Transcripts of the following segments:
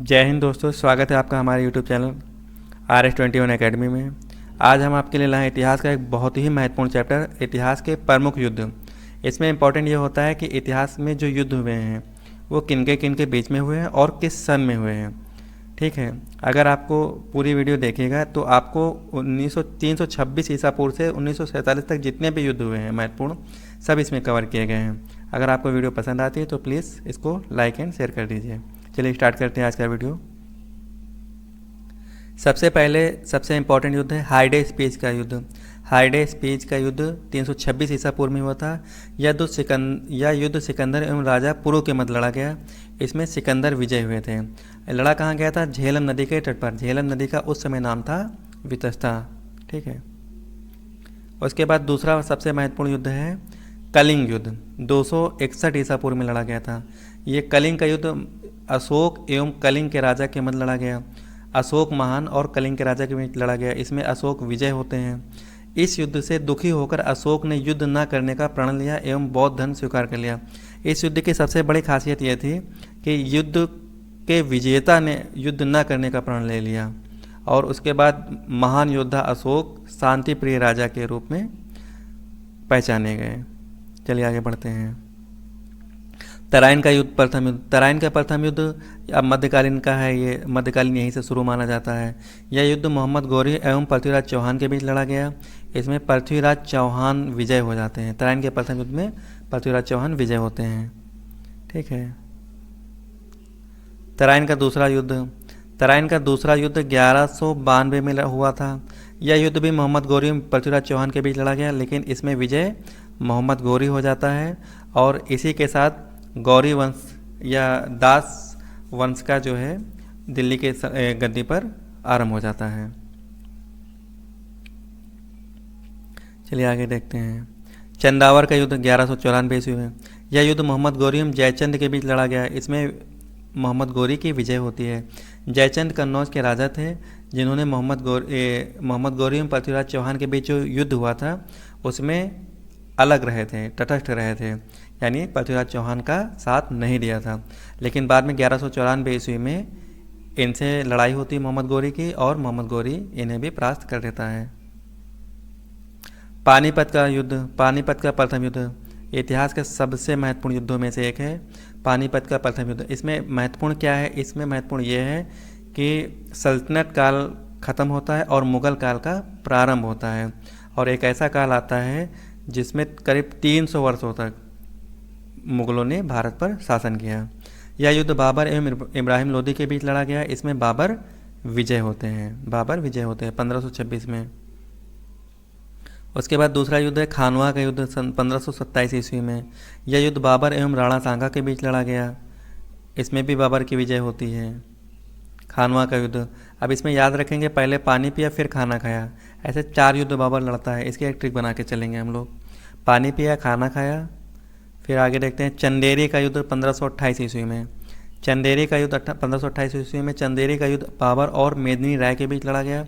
जय हिंद दोस्तों, स्वागत है आपका हमारे यूट्यूब चैनल RS21 एकेडमी में। आज हम आपके लिए लाए इतिहास का एक बहुत ही महत्वपूर्ण चैप्टर, इतिहास के प्रमुख युद्ध। इसमें इम्पोर्टेंट ये होता है कि इतिहास में जो युद्ध हुए हैं वो किन के बीच में हुए हैं और किस सन में हुए हैं। ठीक है, अगर आपको पूरी वीडियो देखिएगा तो आपको 326 ईसा पूर्व से 1947 तक जितने भी युद्ध हुए हैं महत्वपूर्ण, सब इसमें कवर किए गए हैं। अगर आपको वीडियो पसंद आती है तो प्लीज़ इसको लाइक एंड शेयर कर दीजिए। चलिए स्टार्ट करते हैं आज का वीडियो। सबसे पहले सबसे इम्पोर्टेंट युद्ध है हाइडे स्पीच का युद्ध। हाइडे स्पीच का युद्ध 326 ईसा पूर्व में हुआ था। यह युद्ध सिकंदर एवं राजा पुरु के मध्य लड़ा गया। इसमें सिकंदर विजय हुए थे। लड़ा कहाँ गया था? झेलम नदी के तट पर। झेलम नदी का उस समय नाम था वितस्ता। ठीक है, उसके बाद दूसरा सबसे महत्वपूर्ण युद्ध है कलिंग युद्ध। 261 ईसा पूर्व में लड़ा गया था। ये कलिंग का युद्ध अशोक एवं कलिंग के राजा के मध्य लड़ा गया। अशोक महान और कलिंग के राजा के बीच लड़ा गया। इसमें अशोक विजय होते हैं। इस युद्ध से दुखी होकर अशोक ने युद्ध न करने का प्रण लिया एवं बौद्ध धर्म स्वीकार कर लिया। इस युद्ध की सबसे बड़ी खासियत यह थी कि युद्ध के विजेता ने युद्ध न करने का प्रण ले लिया और उसके बाद महान योद्धा अशोक शांति प्रिय राजा के रूप में पहचाने गए। चलिए आगे बढ़ते हैं। तराइन का युद्ध, प्रथम युद्ध। तराइन का प्रथम युद्ध अब मध्यकालीन का है। ये मध्यकालीन यहीं से शुरू माना जाता है। यह युद्ध मोहम्मद गौरी एवं पृथ्वीराज चौहान के बीच लड़ा गया। इसमें पृथ्वीराज चौहान विजय हो जाते हैं। तराइन के प्रथम युद्ध में पृथ्वीराज चौहान विजय होते हैं। ठीक है, तराइन का दूसरा युद्ध। तराइन का दूसरा युद्ध 1192 में हुआ था। यह युद्ध भी मोहम्मद गौरी एवं पृथ्वीराज चौहान के बीच लड़ा गया, लेकिन इसमें विजय मोहम्मद गौरी हो जाता है और इसी के साथ गौरी वंश या दास वंश का जो है दिल्ली के गद्दी पर आरंभ हो जाता है। चलिए आगे देखते हैं। चंदावर का युद्ध 1194 ईस्वी में। यह युद्ध मोहम्मद गौरी एवं जयचंद के बीच लड़ा गया। इसमें मोहम्मद गौरी की विजय होती है। जयचंद कन्नौज के राजा थे जिन्होंने मोहम्मद गौरी एवं पृथ्वीराज चौहान के बीच जो युद्ध हुआ था उसमें अलग रहे थे, तटस्थ रहे थे, यानी पृथ्वीराज चौहान का साथ नहीं दिया था। लेकिन बाद में 1194 ईस्वी में इनसे लड़ाई होती है मोहम्मद गौरी की और मोहम्मद गौरी इन्हें भी परास्त कर देता है। पानीपत का युद्ध। पानीपत का प्रथम युद्ध इतिहास के सबसे महत्वपूर्ण युद्धों में से एक है। पानीपत का प्रथम युद्ध। इसमें महत्वपूर्ण क्या है? इसमें महत्वपूर्ण ये है कि सल्तनत काल ख़त्म होता है और मुग़ल काल का प्रारंभ होता है और एक ऐसा काल आता है जिसमें करीब 300 वर्षों तक मुग़लों ने भारत पर शासन किया। यह युद्ध बाबर एवं इब्राहिम लोदी के बीच लड़ा गया। इसमें बाबर विजय होते हैं। 1526 में। उसके बाद दूसरा युद्ध है खानवा का युद्ध 1527 ईस्वी में। यह युद्ध बाबर एवं राणा सांगा के बीच लड़ा गया। इसमें भी बाबर की विजय होती है। खानवा का युद्ध। अब इसमें याद रखेंगे, पहले पानी पिया फिर खाना खाया, ऐसे 4 युद्ध बाबर लड़ता है। इसकी एक ट्रिक बना के चलेंगे हम लोग। पानी पिया, खाना खाया, फिर आगे देखते हैं चंदेरी का युद्ध 1528 ईस्वी में। चंदेरी का युद्ध 1528 ईस्वी में। चंदेरी का युद्ध बाबर और मेदिनी राय के बीच लड़ा गया।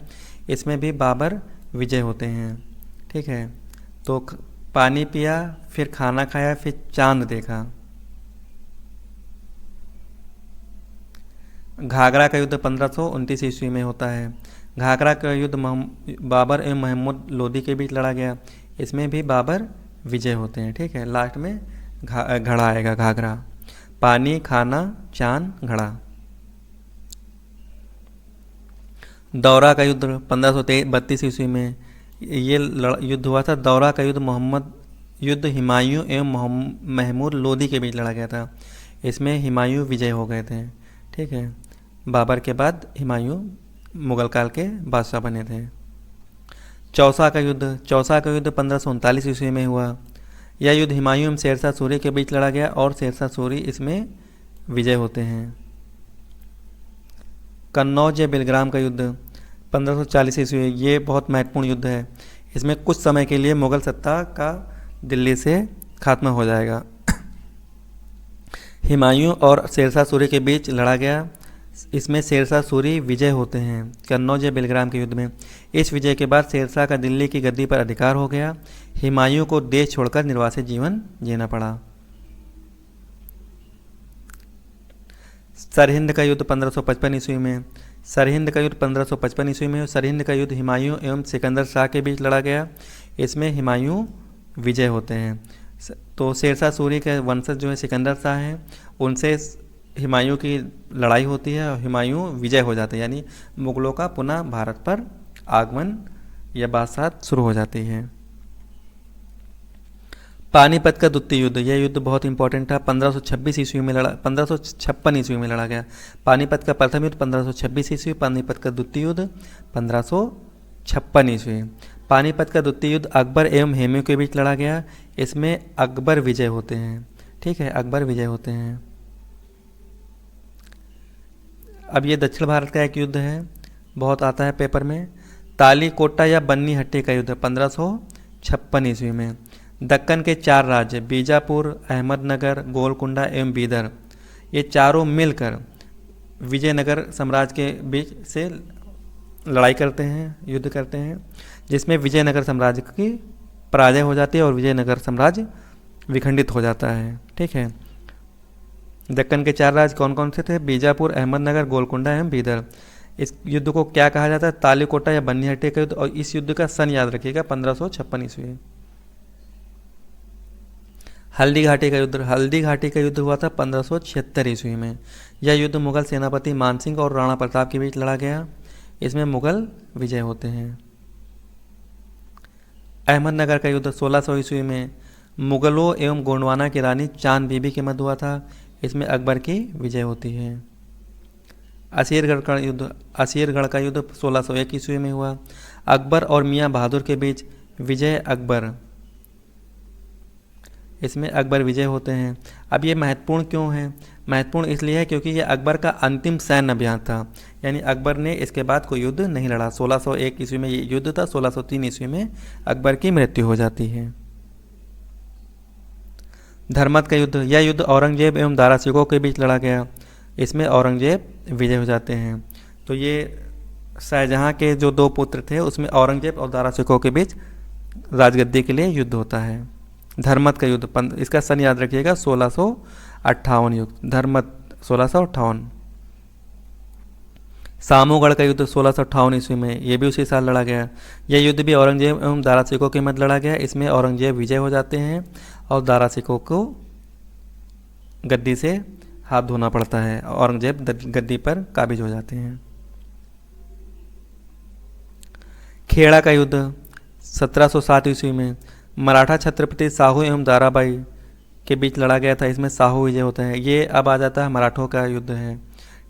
इसमें भी बाबर विजय होते हैं। ठीक है, तो पानी पिया, फिर खाना खाया, फिर चांद देखा। घाघरा का युद्ध 1529 ईस्वी में होता है। घाघरा का युद्ध बाबर एवं महमूद लोदी के बीच लड़ा गया। इसमें भी बाबर विजय होते हैं। ठीक है, लास्ट में घड़ा आएगा, घाघरा। पानी, खाना, चांद, घड़ा। दौरा का युद्ध 1532 ईस्वी में ये युद्ध हुआ था। दौरा का युद्ध हुमायूं एवं महमूद लोदी के बीच लड़ा गया था। इसमें हुमायूं विजय हो गए थे। ठीक है, बाबर के बाद हुमायूं मुग़ल काल के बादशाह बने थे। चौसा का युद्ध। चौसा का युद्ध 1539 ईस्वी में हुआ। यह युद्ध हुमायूं एवं शेरशाह सूरी के बीच लड़ा गया और शेरशाह सूरी इसमें विजय होते हैं। कन्नौज या बिलग्राम का युद्ध 1540 ईस्वी। ये बहुत महत्वपूर्ण युद्ध है। इसमें कुछ समय के लिए मुग़ल सत्ता का दिल्ली से खात्मा हो जाएगा। हुमायूं और शेरशाह सूरी के बीच लड़ा गया। इसमें शेरशाह सूरी विजय होते हैं कन्नौज या बिलग्राम के युद्ध में। इस विजय के बाद शेरशाह का दिल्ली की गद्दी पर अधिकार हो गया। हुमायूं को देश छोड़कर निर्वासित जीवन जीना पड़ा। सरहिंद का युद्ध 1555 ईस्वी में, सरहिंद का युद्ध 1555 ईस्वी में। सरहिंद का युद्ध हुमायूं एवं सिकंदर शाह के बीच लड़ा गया। इसमें हुमायूं विजय होते हैं। तो शेरशाह सूरी के वंशज जो है सिकंदर शाह हैं, उनसे हुमायूं की लड़ाई होती है और हुमायूं विजय हो जाते हैं, यानी मुगलों का पुनः भारत पर आगमन या बादशाहत शुरू हो जाती है। पानीपत का द्वितीय युद्ध, यह युद्ध बहुत इंपॉर्टेंट था। 1556 ईस्वी में लड़ा 1556 ईस्वी में लड़ा गया। पानीपत का प्रथम युद्ध 1526 ईस्वी, पानीपत का द्वितीय युद्ध 1556 ईस्वी। पानीपत का द्वितीय युद्ध अकबर एवं हुमायूं के बीच लड़ा गया। इसमें अकबर विजय होते हैं, ठीक है, अकबर विजय होते हैं। अब ये दक्षिण भारत का एक युद्ध है, बहुत आता है पेपर में। तालीकोटा या बन्नी हट्टी का युद्ध 1556 ईस्वी में। दक्कन के 4 राज्य बीजापुर, अहमदनगर, गोलकुंडा एवं बीदर, ये चारों मिलकर विजयनगर साम्राज्य के बीच से लड़ाई करते हैं, युद्ध करते हैं, जिसमें विजयनगर साम्राज्य की पराजय हो जाती है और विजयनगर साम्राज्य विखंडित हो जाता है, ठीक है। दक्कन के 4 राज्य कौन कौन से थे? बीजापुर, अहमदनगर, गोलकुंडा एवं बीदर। इस युद्ध को क्या कहा जाता है? तालीकोटा या बन्नी हट्टी का युद्ध। और इस युद्ध का सन याद रखिएगा, 1556 ईस्वी। हल्दी घाटी का युद्ध, हल्दी घाटी का युद्ध हुआ था 1576 ईस्वी में। यह युद्ध मुगल सेनापति मानसिंह और राणा प्रताप के बीच लड़ा गया। इसमें मुगल विजय होते हैं। अहमदनगर का युद्ध 1600 ईस्वी में मुगलों एवं गोंडवाना की रानी चांद बीबी के मध्य हुआ था। इसमें अकबर की विजय होती है। असीरगढ़ का युद्ध, असीरगढ़ का युद्ध 1601 ईस्वी में हुआ। अकबर और मियाँ बहादुर के बीच विजय अकबर, इसमें अकबर विजय होते हैं। अब ये महत्वपूर्ण क्यों है? महत्वपूर्ण इसलिए है क्योंकि ये अकबर का अंतिम सैन्य अभियान था, यानी अकबर ने इसके बाद कोई युद्ध नहीं लड़ा। 1601 ईस्वी में ये युद्ध था, 1603 ईस्वी में अकबर की मृत्यु हो जाती है। धर्मत का युद्ध, यह युद्ध औरंगजेब एवं दारा सिकोह के बीच लड़ा गया। इसमें औरंगजेब विजय हो जाते हैं। तो ये शाहजहाँ के जो 2 पुत्र थे, उसमें औरंगजेब और दारा सिकोह के बीच राजगद्दी के लिए युद्ध होता है। धर्मत का युद्ध, इसका सन याद रखिएगा, 1658 युद्ध, धर्मत 1658। सामूगढ़ का युद्ध 1658 ईस्वी में, ये भी उसी साल लड़ा गया। यह युद्ध भी औरंगजेब एवं दारा सिकोह के मध्य लड़ा गया। इसमें औरंगजेब विजय हो जाते हैं और दारा सिकोह को गद्दी से हाथ धोना पड़ता है। औरंगजेब गद्दी पर काबिज हो जाते हैं। खेड़ा का युद्ध 1707 ईस्वी में मराठा छत्रपति साहू एवं दाराबाई के बीच लड़ा गया था। इसमें साहू विजय होता है। ये अब आ जाता है मराठों का युद्ध है,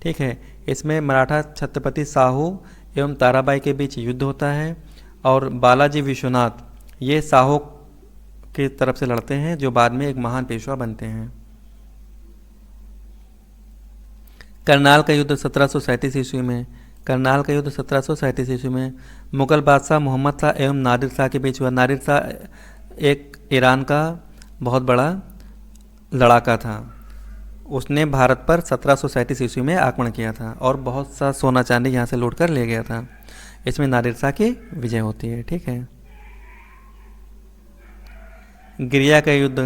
ठीक है। इसमें मराठा छत्रपति साहू एवं ताराबाई के बीच युद्ध होता है और बालाजी विश्वनाथ ये साहू की तरफ से लड़ते हैं, जो बाद में एक महान पेशवा बनते हैं। करनाल का युद्ध 1737 ईस्वी में, करनाल का युद्ध 1737 ईस्वी में मुगल बादशाह मोहम्मद शाह एवं नादिर शाह के बीच हुआ। नादिर शाह एक ईरान का बहुत बड़ा लड़ाका था। उसने भारत पर 1737 ईस्वी में आक्रमण किया था और बहुत सा सोना चांदी यहाँ से लूट कर ले गया था। इसमें नादिर शाह की विजय होती है, ठीक है। गिरिया का युद्ध,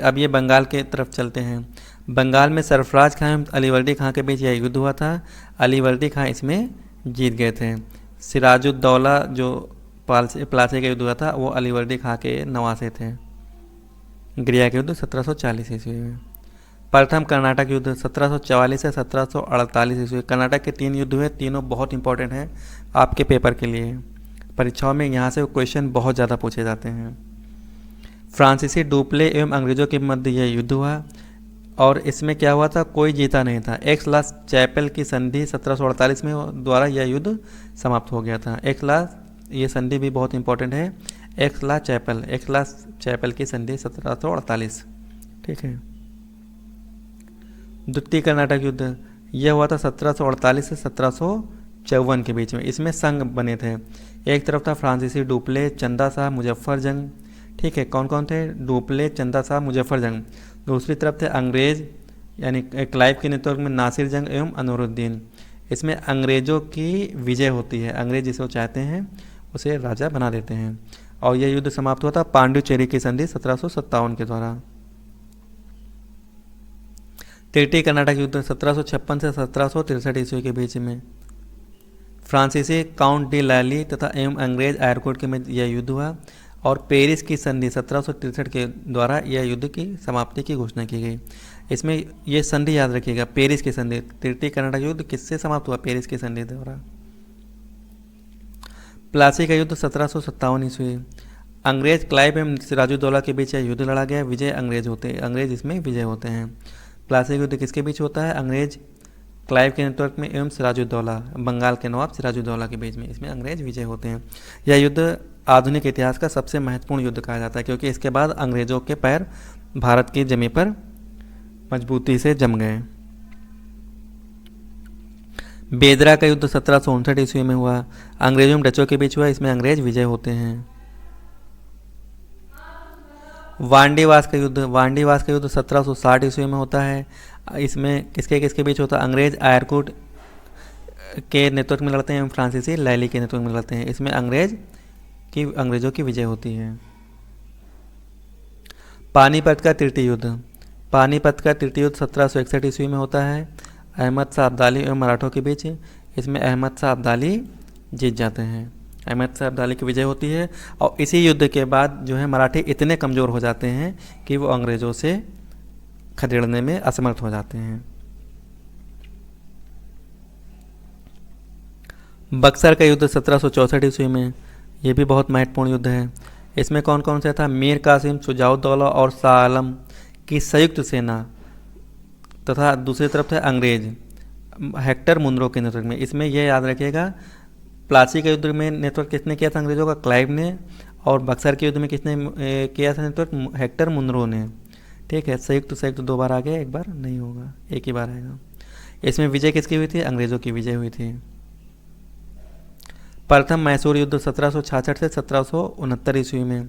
अब ये बंगाल के तरफ चलते हैं। बंगाल में सरफराज खां एवं अलीवर्दी खां के बीच यह युद्ध हुआ था। अलीवर्दी खां इसमें जीत गए थे। सिराजुद्दौला जो प्लासी का युद्ध हुआ था वो अलीवर्दी खां के नवासे थे। गिरिया का युद्ध 1740 ईस्वी में। प्रथम कर्नाटक युद्ध 1744 से 1748 ईस्वी। कर्नाटक के 3 युद्ध हुए, तीनों बहुत इंपॉर्टेंट हैं आपके पेपर के लिए। परीक्षाओं में यहाँ से क्वेश्चन बहुत ज़्यादा पूछे जाते हैं। फ्रांसीसी डुप्ले एवं अंग्रेजों के मध्य यह युद्ध हुआ और इसमें क्या हुआ था, कोई जीता नहीं था। एक्स-ला चैपल की संधि 1748 में द्वारा यह युद्ध समाप्त हो गया था। एक्स-ला, ये संधि भी बहुत इंपॉर्टेंट है। एक्स-ला चैपल की संधि 1748, ठीक है। द्वितीय कर्नाटक युद्ध यह हुआ था 1748 से 1754 के बीच में। इसमें संघ बने थे। एक तरफ था फ्रांसीसी डुप्ले, चंदा शाह, मुजफ्फर जंग, ठीक है। कौन कौन थे? डुप्ले, चंदा शाह, मुजफ्फर जंग। दूसरी तरफ थे अंग्रेज, यानी क्लाइव के नेतृत्व में नासिर जंग एवं अनवरुद्दीन। इसमें अंग्रेजों की विजय होती है। अंग्रेज जिसे वो चाहते हैं उसे राजा बना देते हैं और यह युद्ध समाप्त हुआ था पांडिचेरी की संधि 1757 के द्वारा। तृतीय कर्नाटक युद्ध 1756 से 1763 ईस्वी के बीच में फ्रांसीसी काउंट डी लैली तथा एवं अंग्रेज आयरकोट के मध्य यह युद्ध हुआ और पेरिस की संधि 1763 के द्वारा यह युद्ध की समाप्ति की घोषणा की गई। इसमें यह संधि याद रखिएगा, पेरिस की संधि। तृतीय कर्नाटक युद्ध किससे समाप्त हुआ? पेरिस की संधि द्वारा। प्लासी का युद्ध 1757 ईस्वी, अंग्रेज क्लाइव एवं सिराजुद्दौला के बीच यह युद्ध लड़ा गया। अंग्रेज इसमें विजय होते हैं। प्लासी का युद्ध किसके बीच होता है? अंग्रेज क्लाइव के नेतृत्व में एवं सिराजुद्दौला, बंगाल के नवाब सिराजुद्दौला के बीच में, इसमें अंग्रेज विजय होते हैं। यह युद्ध आधुनिक इतिहास का सबसे महत्वपूर्ण युद्ध कहा जाता है, क्योंकि इसके बाद अंग्रेजों के पैर भारत की जमीन पर मजबूती से जम गए। बेदरा का युद्ध 1759 ईस्वी में हुआ, अंग्रेजों एवं डचों के बीच हुआ। इसमें अंग्रेज विजय होते हैं। वांडीवास का युद्ध 1760 ईस्वी में होता है। इसमें किसके बीच होता है? अंग्रेज आयरकुट के नेतृत्व में लड़ते हैं एवं फ्रांसीसी लैली के नेतृत्व में लड़ते हैं। इसमें अंग्रेजों की विजय होती है। पानीपत का तृतीय युद्ध 1761 ईस्वी में होता है, अहमद शाह अब्दाली एवं मराठों के बीच। इसमें अहमद शाह अब्दाली जीत जाते हैं, अहमद शाह अब्दाली की विजय होती है। और इसी युद्ध के बाद जो है मराठी इतने कमज़ोर हो जाते हैं कि वो अंग्रेज़ों से खदेड़ने में असमर्थ हो जाते हैं। बक्सर का युद्ध 1764 ईस्वी में, ये भी बहुत महत्वपूर्ण युद्ध है। इसमें कौन कौन सा था? मीर कासिम, शुजाउद्दौला और शाह आलम की संयुक्त सेना तथा दूसरी तरफ थे अंग्रेज हेक्टर मुनरो के नेतृत्व में। इसमें यह याद रखिएगा, प्लासी के युद्ध में नेतृत्व किसने किया था? अंग्रेजों का क्लाइव ने। और बक्सर के युद्ध में किसने किया था नेतृत्व? हेक्टर मुनरो ने। ठीक है, संयुक्त 2 बार आ गया, 1 बार नहीं होगा, एक ही बार आएगा। इसमें विजय किसकी हुई थी? अंग्रेजों की विजय हुई थी। प्रथम मैसूर युद्ध 1766 से 1769 ईस्वी में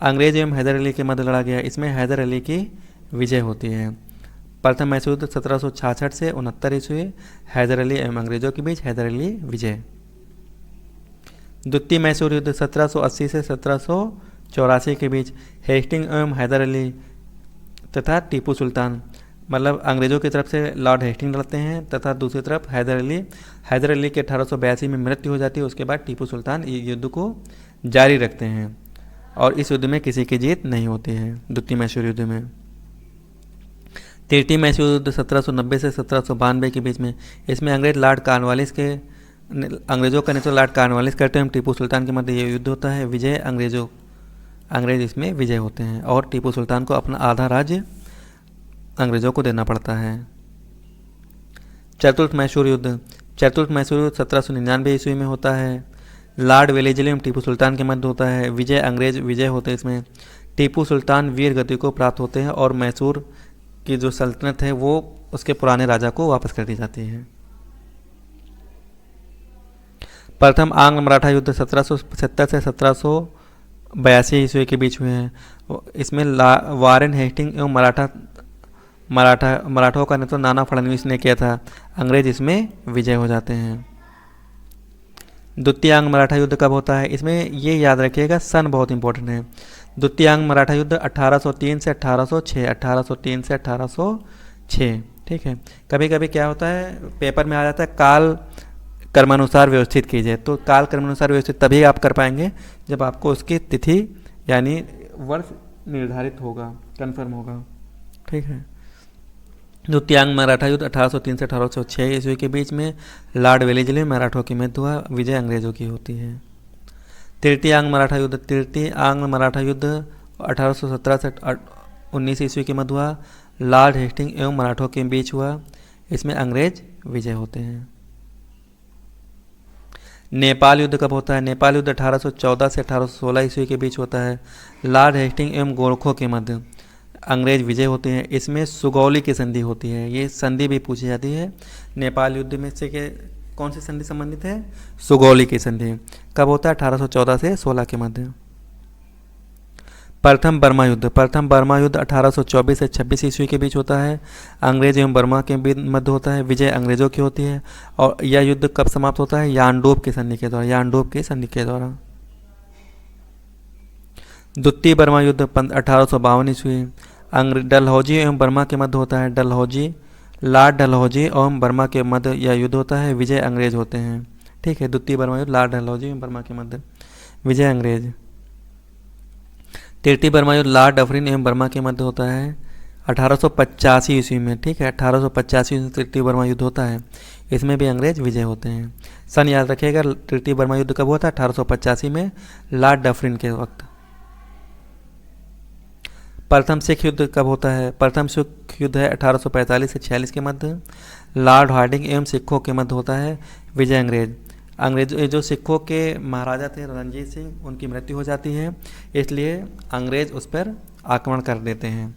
अंग्रेज एवं हैदर अली के मध्य लड़ा गया। इसमें हैदर अली की विजय होती है। प्रथम मैसूर युद्ध 1766 से 69 ईस्वी, हैदर अली एवं अंग्रेजों के बीच हैदर अली विजय। द्वितीय मैसूर युद्ध 1780 से 1784 के बीच हेस्टिंग एवं हैदर अली तथा टीपू सुल्तान, मतलब अंग्रेजों की तरफ से लॉर्ड हेस्टिंग लड़ते हैं तथा दूसरी तरफ हैदर अली के 1882 में मृत्यु हो जाती है। उसके बाद टीपू सुल्तान युद्ध को जारी रखते हैं और इस युद्ध में किसी की जीत नहीं होती है, द्वितीय मैसूर युद्ध में। तृतीय मैसूर युद्ध 1790 से 1792 के बीच में, इसमें अंग्रेजों का नेतृत्व लॉर्ड कॉर्नवालिस करते हैं। टीपू सुल्तान के मध्य ये युद्ध होता है। अंग्रेज इसमें विजय होते हैं और टीपू सुल्तान को अपना आधा राज्य अंग्रेजों को देना पड़ता है। चतुर्थ मैसूर युद्ध 1799 ईस्वी में होता है। लॉर्ड वेलेस्ली एवं टीपू सुल्तान के मध्य होता है। अंग्रेज विजय होते हैं। इसमें टीपू सुल्तान वीर गति को प्राप्त होते हैं और मैसूर की जो सल्तनत है वो उसके पुराने राजा को वापस कर दी जाती है। प्रथम आंग्ल मराठा युद्ध 1775 से 1782 ईस्वी के बीच हुए हैं। इसमें वारेन हेस्टिंग एवं मराठों का नेतृत्व नाना फडणवीस ने किया था। अंग्रेज इसमें विजय हो जाते हैं। द्वितीय आंग्ल मराठा युद्ध कब होता है? इसमें ये याद रखिएगा, सन बहुत इंपॉर्टेंट है। द्वितीय आंग्ल मराठा युद्ध 1803 से 1806। ठीक है, कभी कभी क्या होता है पेपर में आ जाता है काल कर्मानुसार व्यवस्थित कीजिए, तो काल कर्मानुसार व्यवस्थित तभी आप कर पाएंगे जब आपको उसकी तिथि यानी वर्ष निर्धारित होगा, कन्फर्म होगा। ठीक है, द्वितीय आंग्ल मराठा युद्ध 1803 से 1806 ईस्वी के बीच में लॉर्ड वेलेस्ली मराठों की मध्य हुआ, विजय अंग्रेजों की होती है। तृतीय आंग्ल मराठा युद्ध 1817 से 19 ईस्वी के मध्य हुआ, लॉर्ड हेस्टिंग एवं मराठों के बीच हुआ। इसमें अंग्रेज विजय होते हैं। नेपाल युद्ध कब होता है? नेपाल युद्ध 1814 से 1816 ईस्वी के बीच होता है। लॉर्ड हेस्टिंग एवं गोरखों के मध्य अंग्रेज विजय होते हैं। इसमें सुगौली की संधि होती है। ये संधि भी पूछी जाती है। नेपाल युद्ध में से के कौन सी संधि संबंधित है? सुगौली की संधि। कब होता है? 1814 से 16 के मध्य। प्रथम बर्मा युद्ध 1824 से 26 ईस्वी के बीच होता है। अंग्रेज एवं बर्मा के मध्य होता है। विजय अंग्रेजों की होती है। और यह युद्ध कब समाप्त होता है? यानडोब की संधि के द्वारा। द्वितीय बर्मा युद्ध 1852 ईस्वी डलहौजी एवं बर्मा के मध्य होता है। डलहौजी लॉर्ड डलहौजी एवं बर्मा के मध्य यह युद्ध होता है, विजय अंग्रेज होते हैं। ठीक है, द्वितीय बर्मा युद्ध, लॉर्ड डलहौजी एवं बर्मा के मध्य, विजय अंग्रेज। तृतीय बर्मा युद्ध लॉर्ड डफरिन एवं बर्मा के मध्य होता है 1885 ईस्वी में। ठीक है, 1885 ईस्वी में तृतीय बर्मा युद्ध होता है, इसमें भी अंग्रेज विजय होते हैं। सन याद रखिएगा, तृतीय बर्मा युद्ध कब हुआ था? 1885 में, लॉर्ड डफरिन के वक्त। प्रथम सिख युद्ध कब होता है? प्रथम सिख युद्ध है 1845 से 46 के मध्य, लॉर्ड हार्डिंग एवं सिखों के मध्य होता है, विजय अंग्रेज। अंग्रेज जो सिखों के महाराजा थे रणजीत सिंह, उनकी मृत्यु हो जाती है, इसलिए अंग्रेज उस पर आक्रमण कर देते हैं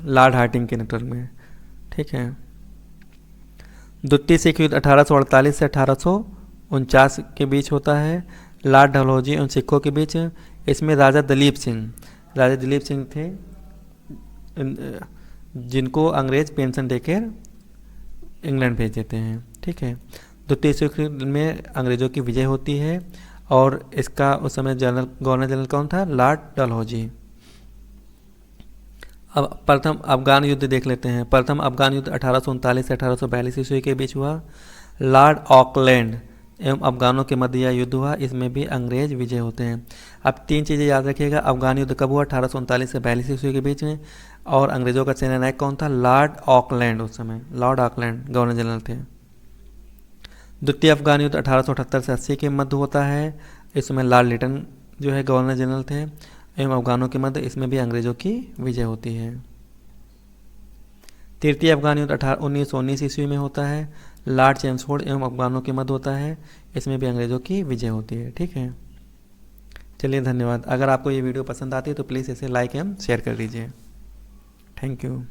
लॉर्ड हार्डिंग के नेतृत्व में। ठीक है, द्वितीय सिख युद्ध 1848 से 1849 के बीच होता है, लॉर्ड डलहौजी एवं सिखों के बीच। इसमें राजा दलीप सिंह थे, जिनको अंग्रेज पेंशन देकर इंग्लैंड भेज देते हैं। ठीक है, द्वितीय सिख युद्ध में अंग्रेजों की विजय होती है, और इसका उस समय गवर्नर जनरल कौन था? लॉर्ड डलहौजी। अब प्रथम अफगान युद्ध देख लेते हैं। प्रथम अफगान युद्ध 1839 से 1842 ईस्वी के बीच हुआ, लॉर्ड ऑकलैंड एवं अफगानों के मध्य यह युद्ध हुआ, इसमें भी अंग्रेज विजय होते हैं। अब तीन चीज़ें याद रखिएगा, अफगान युद्ध कब हुआ? 1839 से 42 ईस्वी के बीच में, और अंग्रेजों का सेनानायक कौन था? Lord Auckland. उस समय लॉर्ड ऑकलैंड गवर्नर जनरल थे। द्वितीय अफगान युद्ध 1878 से 80 के मध्य होता है, इस समय लॉर्ड लिटन जो है गवर्नर जनरल थे, एवं अफगानों के मध्य, इसमें भी अंग्रेजों की विजय होती है। तृतीय अफगान युद्ध 1919 ईस्वी में होता है, लॉर्ड चेम्सफोर्ड एवं अफगानों के मध्य होता है, इसमें भी अंग्रेजों की विजय होती है। ठीक है, चलिए धन्यवाद। अगर आपको ये वीडियो पसंद आती है तो प्लीज़ इसे लाइक एवं शेयर कर दीजिए। Thank you.